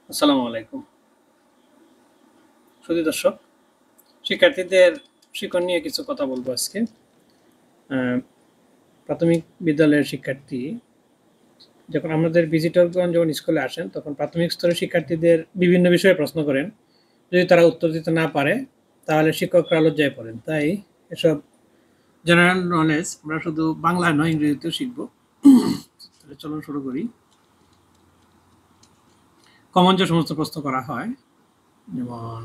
আসসালামু আলাইকুম সুধী দর্শক, শিক্ষার্থীদের শিক্ষণ নিয়ে কিছু কথা বলবো আজকে। প্রাথমিক বিদ্যালয়ের শিক্ষার্থী যখন আমাদের ভিজিটরগণ যখন স্কুলে আসেন, তখন প্রাথমিক স্তরের শিক্ষার্থীদের বিভিন্ন বিষয়ে প্রশ্ন করেন। যদি তারা উত্তর দিতে না পারে, তাহলে শিক্ষকরা লজ্জায় পড়েন। তাই এসব জেনারেল নলেজ আমরা শুধু বাংলায় নয়, ইংরেজিতেও শিখব। তাহলে চলুন শুরু করি। কমন যে সমস্ত প্রশ্ন করা হয়, যেমন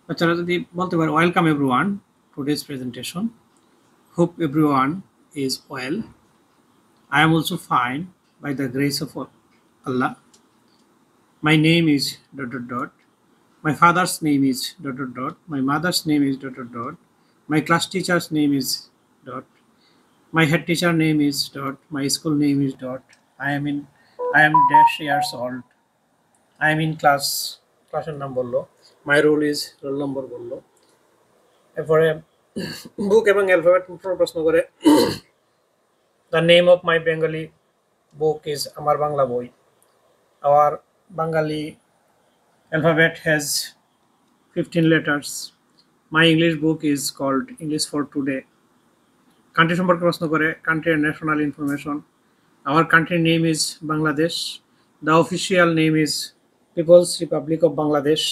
বাচ্চারা যদি বলতে পারে, welcome everyone to this presentation, hope everyone is well. I am also fine by the grace of Allah. My name is ... My father's name is ... My mother's name is ... My class teacher's name is ... My head teacher name is ... My school name is ... I am dash years old. I am in class নাম বললো। My role is roll number বললো। এরপরে বুক এবং alphabet প্রশ্ন করে, The name of my Bengali book is Amar Bangla Boi. Our Bengali alphabet has 15 letters. My English book is called English for Today. Country সম্পর্কে প্রশ্ন করে, country and national information. Our country name is Bangladesh. The official name is People's Republic of Bangladesh.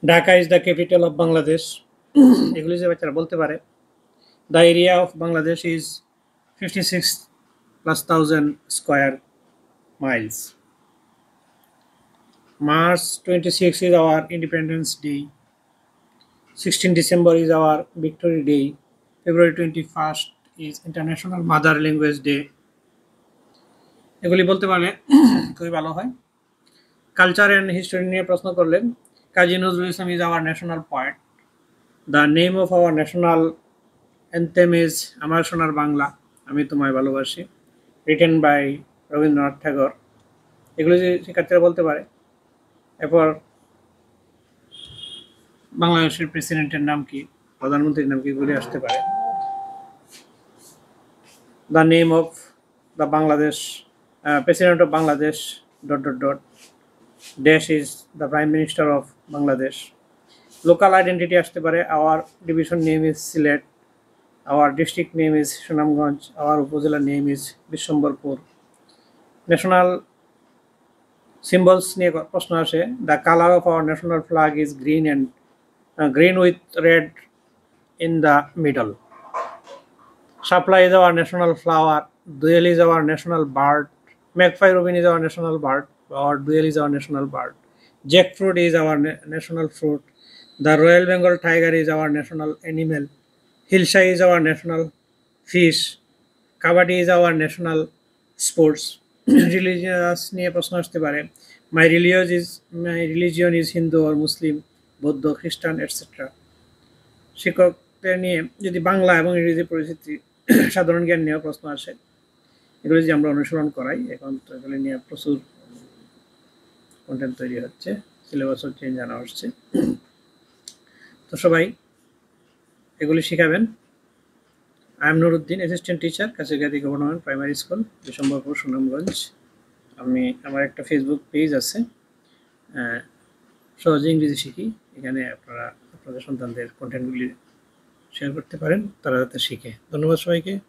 Dhaka is the capital of Bangladesh. এগুলি যে বাচ্চারা বলতে পারে। The area of Bangladesh is 56,000 square miles. March 26 is our Independence Day. 16 December is our Victory Day. February 21st is International Mother Language Day. এগুলি বলতে পারলে খুবই ভালো হয়। কালচার অ্যান্ড হিস্টোরি নিয়ে প্রশ্ন করলেন, Kazi Nazrul Islam is our national poet. The name of our national anthem is আমার সোনার বাংলা, আমি তোমায় ভালোবাসি, written by রবীন্দ্রনাথ ঠাকুর। এগুলি যে শিক্ষার্থীরা বলতে পারে। এরপর বাংলাদেশের প্রেসিডেন্টের নাম কি, প্রধানমন্ত্রীর নাম কি, এগুলি আসতে পারে। The name of the Bangladesh president of Bangladesh ... dash is the prime minister of Bangladesh. Local identity আসতে পারে, our division name is Sylhet, our district name is Sunamganj, our উপজেলা name is Bishwambarpur. National symbols নিয়ে প্রশ্ন আসে, the color of our national flag is green and green with red in the middle. Shapla is our national flower. Duyel is our national bird. Magpie robin is our national bird. Or Duyel is our national bird. Jackfruit is our national fruit. The Royal Bengal tiger is our national animal. Hilsha is our national fish. Kabaddi is our national sports. Religious নিয়ে প্রশ্ন আসতে পারে, my religion is Hindu or Muslim, Buddha, Christian, etc. শিক্ষকদের নিয়ে যদি বাংলা এবং ইংরেজি পরিচিতি, সাধারণ জ্ঞান নিয়ে প্রশ্ন আসে, এগুলো যে আমরা অনুসরণ করাই। এখন তো এগুলো নিয়ে প্রচুর কন্টেন্ট তৈরি হচ্ছে, সিলেবাসও চেঞ্জ আনা হচ্ছে। তো সবাই এগুলি শিখাবেন। I am Nuruddin, assistant teacher, Kachergati government primary school, Bishwambharpur, Sunamganj. আমার একটা ফেসবুক পেজ আছে, সহজে ইংরেজি শিখি। এখানে আপনারা আপনাদের সন্তানদের কন্টেন্টগুলি শেয়ার করতে পারেন, তারা যাতে শিখে। ধন্যবাদ সবাইকে।